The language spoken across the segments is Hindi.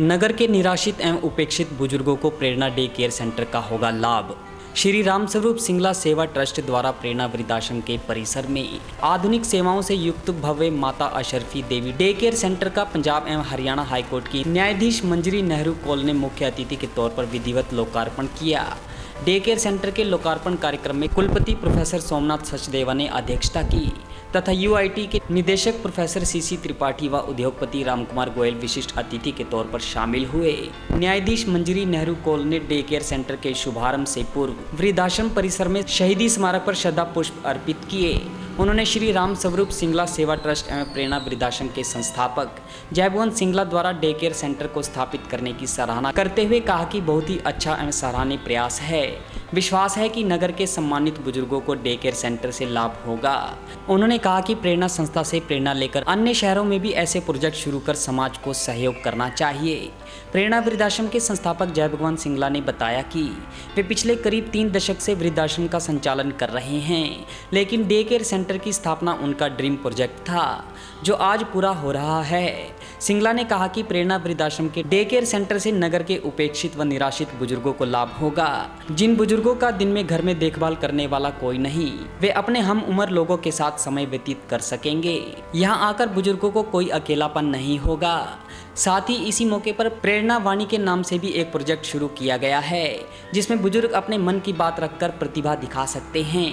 नगर के निराश्रित एवं उपेक्षित बुजुर्गों को प्रेरणा डे केयर सेंटर का होगा लाभ। श्री रामस्वरूप सिंगला सेवा ट्रस्ट द्वारा प्रेरणा वृद्धाश्रम के परिसर में आधुनिक सेवाओं से युक्त भव्य माता Ashrafi Devi day care centre का पंजाब एवं हरियाणा हाईकोर्ट की न्यायाधीश मंजरी नेहरू कौल ने मुख्य अतिथि के तौर पर विधिवत लोकार्पण किया। डे केयर सेंटर के लोकार्पण कार्यक्रम में कुलपति प्रोफेसर सोमनाथ सचदेवा ने अध्यक्षता की तथा यूआईटी के निदेशक प्रोफेसर सीसी त्रिपाठी व उद्योगपति रामकुमार गोयल विशिष्ट अतिथि के तौर पर शामिल हुए। न्यायाधीश मंजरी नेहरू कौल ने डे केयर सेंटर के शुभारंभ से पूर्व वृद्धाश्रम परिसर में शहीदी स्मारक पर श्रद्धा पुष्प अर्पित किए। उन्होंने श्री राम स्वरूप सिंगला सेवा ट्रस्ट एवं प्रेरणा वृद्धाश्रम के संस्थापक जयभवन सिंगला द्वारा डे केयर सेंटर को स्थापित करने की सराहना करते हुए कहा कि बहुत ही अच्छा एवं सराहनीय प्रयास है। विश्वास है कि नगर के सम्मानित बुजुर्गों को डे केयर सेंटर से लाभ होगा। उन्होंने कहा कि प्रेरणा संस्था से प्रेरणा लेकर अन्य शहरों में भी ऐसे प्रोजेक्ट शुरू कर समाज को सहयोग करना चाहिए। प्रेरणा वृद्धाश्रम के संस्थापक जय भगवान सिंगला ने बताया कि वे पिछले करीब 3 दशक से वृद्धाश्रम का संचालन कर रहे हैं, लेकिन डे केयर सेंटर की स्थापना उनका ड्रीम प्रोजेक्ट था जो आज पूरा हो रहा है। सिंगला ने कहा कि प्रेरणा वृद्धाश्रम के डे केयर सेंटर से नगर के उपेक्षित व निराश्रित बुजुर्गों को लाभ होगा। जिन बुजुर्गों का दिन में घर में देखभाल करने वाला कोई नहीं, वे अपने हम उम्र लोगों के साथ समय व्यतीत कर सकेंगे। यहाँ आकर बुजुर्गों को कोई अकेलापन नहीं होगा। साथ ही इसी मौके पर प्रेरणा वाणी के नाम से भी एक प्रोजेक्ट शुरू किया गया है, जिसमें बुजुर्ग अपने मन की बात रखकर प्रतिभा दिखा सकते हैं।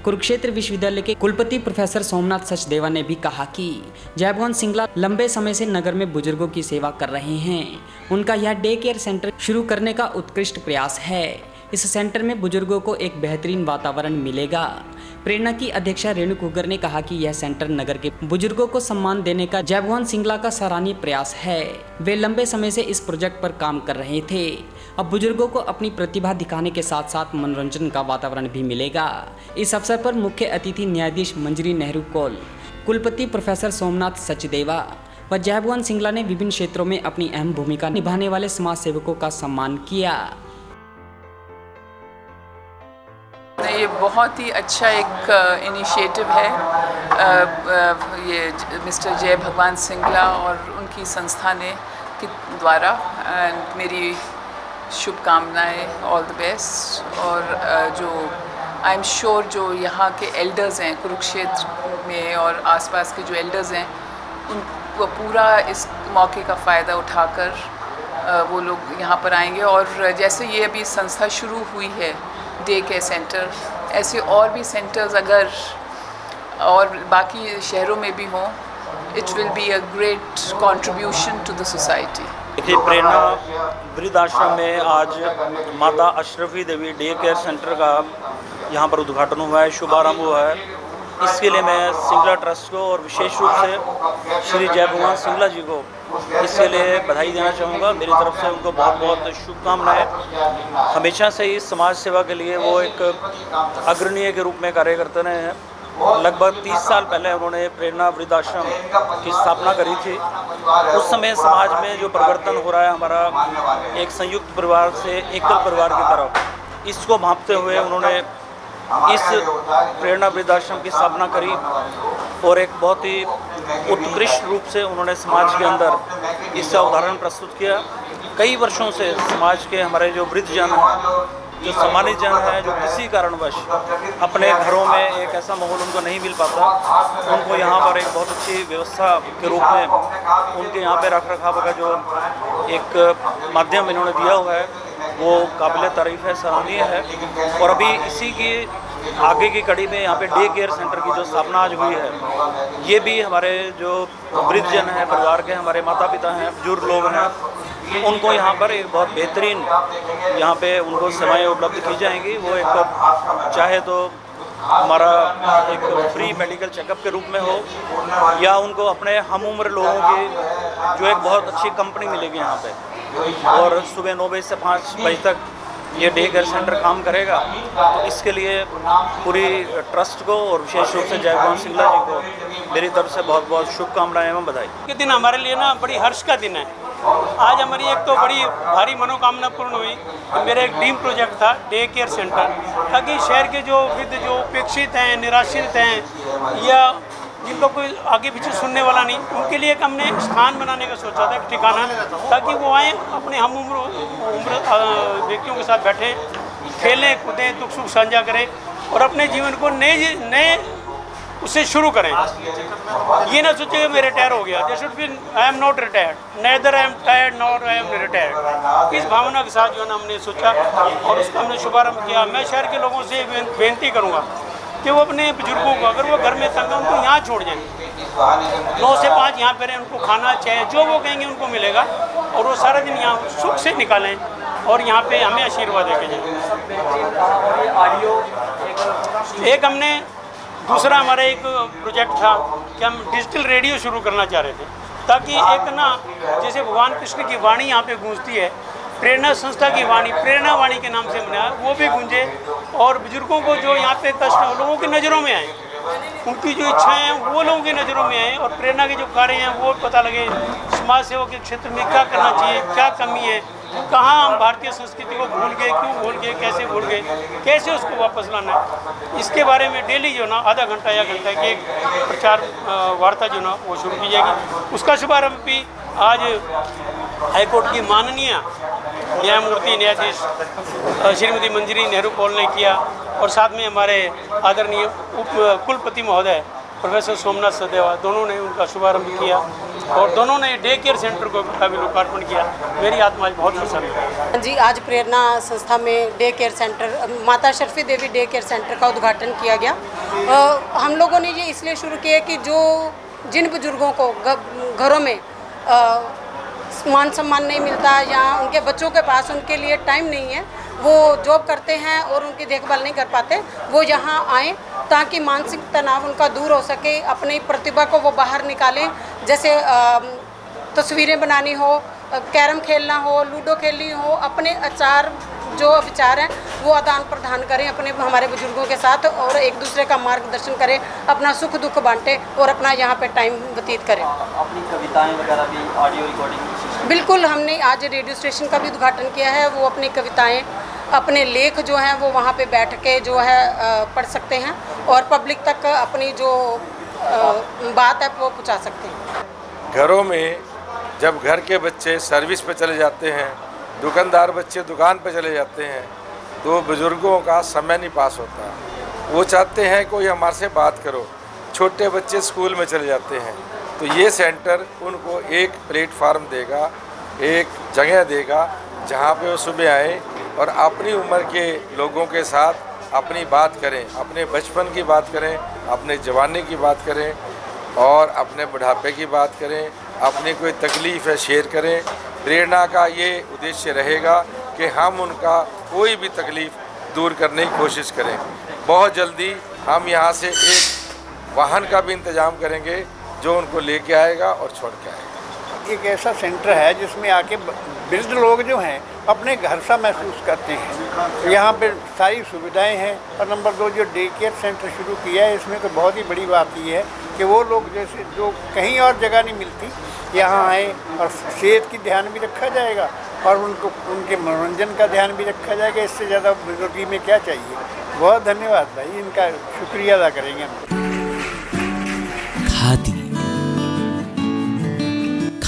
कुरुक्षेत्र विश्वविद्यालय के कुलपति प्रोफेसर सोमनाथ सचदेवा ने भी कहा कि जयभवन सिंगला लंबे समय से नगर में बुजुर्गों की सेवा कर रहे हैं। उनका यह डे केयर सेंटर शुरू करने का उत्कृष्ट प्रयास है। इस सेंटर में बुजुर्गों को एक बेहतरीन वातावरण मिलेगा। प्रेरणा की अध्यक्षा रेणु कुगर ने कहा कि यह सेंटर नगर के बुजुर्गों को सम्मान देने का जयभवन सिंगला का सराहनीय प्रयास है। वे लंबे समय से इस प्रोजेक्ट पर काम कर रहे थे। अब बुजुर्गों को अपनी प्रतिभा दिखाने के साथ साथ मनोरंजन का वातावरण भी मिलेगा। इस अवसर पर मुख्य अतिथि न्यायाधीश मंजरी नेहरू कौल, कुलपति प्रोफेसर सोमनाथ सचदेवा व जयभवन सिंगला ने विभिन्न क्षेत्रों में अपनी अहम भूमिका निभाने वाले समाज सेवकों का सम्मान किया। ये बहुत ही अच्छा एक इनिशिएटिव है। ये मिस्टर जय भगवान सिंगला और उनकी संस्था ने के द्वारा, एंड मेरी शुभकामनाएं, ऑल द बेस्ट। और जो आई एम श्योर जो यहाँ के एल्डर्स हैं कुरुक्षेत्र में और आसपास के जो एल्डर्स हैं, उन वो पूरा इस मौके का फ़ायदा उठाकर वो लोग यहाँ पर आएंगे। और जैसे ये अभी संस्था शुरू हुई है डे केयर सेंटर, ऐसे और भी सेंटर्स अगर और बाकी शहरों में भी हों, it will be a great contribution to the society. देखिए, प्रेरणा वृद्धाश्रम में आज Mata Ashrafi Devi day care centre का यहाँ पर उद्घाटन हुआ है, शुभारंभ हुआ है। इसके लिए मैं सिंगला ट्रस्ट को और विशेष रूप से श्री जय भगवान सिंगला जी को इसके लिए बधाई देना चाहूँगा। मेरी तरफ से उनको बहुत बहुत शुभकामनाएं। हमेशा से ही समाज सेवा के लिए वो एक अग्रणीय के रूप में कार्य करते रहे हैं। लगभग 30 साल पहले उन्होंने प्रेरणा वृद्धाश्रम की स्थापना करी थी। उस समय समाज में जो परिवर्तन हो रहा है, हमारा एक संयुक्त परिवार से एकल परिवार की तरफ, इसको भांपते हुए उन्होंने इस प्रेरणा वृद्धाश्रम की स्थापना करी और एक बहुत ही उत्कृष्ट रूप से उन्होंने समाज के अंदर इसका उदाहरण प्रस्तुत किया। कई वर्षों से समाज के हमारे जो वृद्धजन हैं, जो सम्मानित जन हैं, जो किसी कारणवश अपने घरों में एक ऐसा माहौल उनको नहीं मिल पाता, उनको यहाँ पर एक बहुत अच्छी व्यवस्था के रूप में उनके यहाँ पे रख रखाव का जो एक माध्यम इन्होंने दिया हुआ है, वो काबिल तारीफ़ है, सराहनीय है। और अभी इसी की आगे की कड़ी में यहाँ पे डे केयर सेंटर की जो स्थापना आज हुई है, ये भी हमारे जो वृद्धजन हैं, परिवार के हमारे माता पिता हैं, बुजुर्ग लोग हैं, उनको यहाँ पर एक बहुत बेहतरीन यहाँ पे उनको सेवाएं उपलब्ध की जाएंगी। वो एक चाहे तो हमारा एक फ्री मेडिकल चेकअप के रूप में हो, या उनको अपने हम उम्र लोगों की जो एक बहुत अच्छी कंपनी मिलेगी यहाँ पे, और सुबह 9 बजे से 5 बजे तक ये डे केयर सेंटर काम करेगा। तो इसके लिए पूरी ट्रस्ट को और विशेष रूप से जय भगवान सिंगला जी को मेरी तरफ से बहुत बहुत शुभकामनाएं एवं बधाई। ये दिन हमारे लिए ना बड़ी हर्ष का दिन है। आज हमारी एक तो बड़ी भारी मनोकामना पूर्ण हुई। मेरा एक ड्रीम प्रोजेक्ट था डे केयर सेंटर, ताकि शहर के जो वृद्ध जो उपेक्षित हैं, निराश्रित हैं, या जिनका कोई आगे पीछे सुनने वाला नहीं, उनके लिए एक हमने स्थान बनाने का सोचा था, एक ठिकाना, ताकि वो आएँ अपने हम उम्र व्यक्तियों के साथ बैठें, खेलें कूदें, दुख सुख साझा करें और अपने जीवन को नए उससे शुरू करें। ये ना सोचे कि मैं रिटायर हो गया, they should be I am not retired, neither I am tired not I am retired. इस भावना के साथ जो है ना हमने सोचा और उसका हमने शुभारंभ किया। मैं शहर के लोगों से बेनती करूँगा कि वो अपने बुजुर्गों को, अगर वो घर में तंग है, उनको यहाँ छोड़ जाएँ, 9 से 5 यहाँ पे रहें, उनको खाना चाहे जो वो कहेंगे उनको मिलेगा और वो सारा दिन यहाँ सुख से निकालें और यहाँ पे हमें आशीर्वाद देके जाएँ। एक हमने दूसरा हमारा एक प्रोजेक्ट था कि हम डिजिटल रेडियो शुरू करना चाह रहे थे, ताकि एक ना जैसे भगवान कृष्ण की वाणी यहाँ पे गूंजती है, प्रेरणा संस्था की वाणी, प्रेरणा वाणी के नाम से बनाया, वो भी गूंजे और बुजुर्गों को जो यहाँ पे कष्ट है लोगों की नज़रों में आए, उनकी जो इच्छाएं हैं वो लोगों की नज़रों में आए और प्रेरणा के जो कार्य हैं वो पता लगे, समाज सेवा के क्षेत्र में क्या करना चाहिए, क्या कमी है, कहाँ हम भारतीय संस्कृति को भूल गए, क्यों भूल गए, कैसे भूल गए, कैसे उसको वापस लाना है, इसके बारे में डेली जो ना आधा घंटा या घंटा की एक प्रचार वार्ता जो ना वो शुरू की जाएगी। उसका शुभारंभ भी आज हाईकोर्ट की माननीय न्यायमूर्ति न्यायाधीश श्रीमती मंजरी नेहरू कौल ने किया और साथ में हमारे आदरणीय उप कुलपति महोदय प्रोफेसर सोमनाथ सदेवा, दोनों ने उनका शुभारंभ किया और दोनों ने डे केयर सेंटर का भी लोकार्पण किया। मेरी आत्मा आज बहुत प्रसन्न है। जी, आज प्रेरणा संस्था में डे केयर सेंटर, माता शर्फी देवी डे केयर सेंटर का उद्घाटन किया गया। हम लोगों ने ये इसलिए शुरू किया कि जिन बुजुर्गों को घरों में मान सम्मान नहीं मिलता या उनके बच्चों के पास उनके लिए टाइम नहीं है, वो जॉब करते हैं और उनकी देखभाल नहीं कर पाते, वो यहाँ आएँ ताकि मानसिक तनाव उनका दूर हो सके, अपनी प्रतिभा को वो बाहर निकालें। जैसे तस्वीरें बनानी हो, कैरम खेलना हो, लूडो खेलनी हो, अपने जो विचार हैं वो आदान प्रदान करें अपने हमारे बुजुर्गों के साथ और एक दूसरे का मार्गदर्शन करें, अपना सुख दुख बांटें और अपना यहाँ पे टाइम व्यतीत करें। अपनी कविताएं वगैरह भी ऑडियो रिकॉर्डिंग? बिल्कुल, हमने आज रेडियो स्टेशन का भी उद्घाटन किया है। वो अपनी कविताएं, अपने लेख जो हैं वो वहाँ पे बैठ के जो है पढ़ सकते हैं और पब्लिक तक अपनी जो बात है वो पहुँचा सकते हैं। घरों में जब घर के बच्चे सर्विस पे चले जाते हैं, दुकानदार बच्चे दुकान पे चले जाते हैं, तो बुज़ुर्गों का समय नहीं पास होता। वो चाहते हैं कोई हमारे से बात करो। छोटे बच्चे स्कूल में चले जाते हैं, तो ये सेंटर उनको एक प्लेटफार्म देगा, एक जगह देगा जहाँ पे वो सुबह आए और अपनी उम्र के लोगों के साथ अपनी बात करें, अपने बचपन की बात करें, अपने जवानी की बात करें और अपने बुढ़ापे की बात करें, अपनी कोई तकलीफ़ है शेयर करें। प्रेरणा का ये उद्देश्य रहेगा कि हम उनका कोई भी तकलीफ़ दूर करने की कोशिश करें। बहुत जल्दी हम यहाँ से एक वाहन का भी इंतज़ाम करेंगे जो उनको लेके आएगा और छोड़ के आएगा। एक ऐसा सेंटर है जिसमें आके वृद्ध लोग जो हैं अपने घर सा महसूस करते हैं। यहाँ पे सारी सुविधाएं हैं और नंबर 2 जो डे केयर सेंटर शुरू किया है, इसमें तो बहुत ही बड़ी बात ये है कि वो लोग जैसे जो कहीं और जगह नहीं मिलती, यहाँ आए और सेहत की ध्यान भी रखा जाएगा और उनको उनके मनोरंजन का ध्यान भी रखा जाएगा। इससे ज़्यादा बुजुर्गी में क्या चाहिए। बहुत धन्यवाद भाई, इनका शुक्रिया अदा करेंगे हम।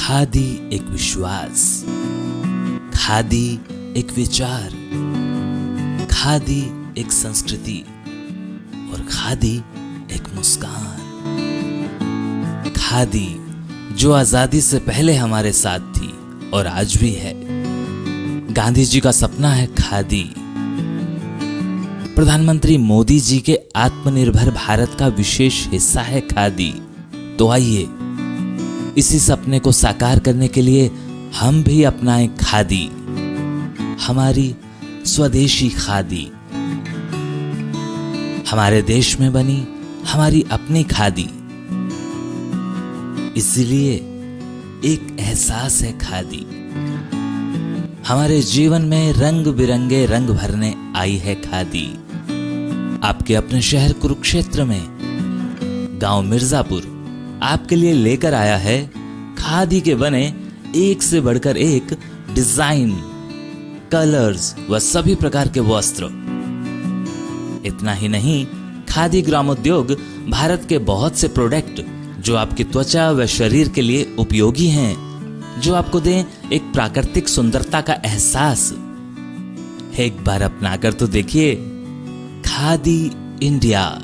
खादी एक विश्वास, खादी एक विचार, खादी एक संस्कृति और खादी एक मुस्कान। खादी जो आजादी से पहले हमारे साथ थी और आज भी है। गांधी जी का सपना है खादी। प्रधानमंत्री मोदी जी के आत्मनिर्भर भारत का विशेष हिस्सा है खादी। तो आइए इसी सपने को साकार करने के लिए हम भी अपनाएं खादी, हमारी स्वदेशी खादी, हमारे देश में बनी हमारी अपनी खादी। इसलिए एक एहसास है खादी। हमारे जीवन में रंग बिरंगे रंग भरने आई है खादी। आपके अपने शहर कुरुक्षेत्र में गांव मिर्जापुर आपके लिए लेकर आया है खादी के बने एक से बढ़कर एक डिजाइन, कलर्स व सभी प्रकार के वस्त्र। इतना ही नहीं, खादी ग्रामोद्योग भारत के बहुत से प्रोडक्ट जो आपकी त्वचा व शरीर के लिए उपयोगी हैं, जो आपको दें एक प्राकृतिक सुंदरता का एहसास। एक बार अपना कर तो देखिए खादी इंडिया।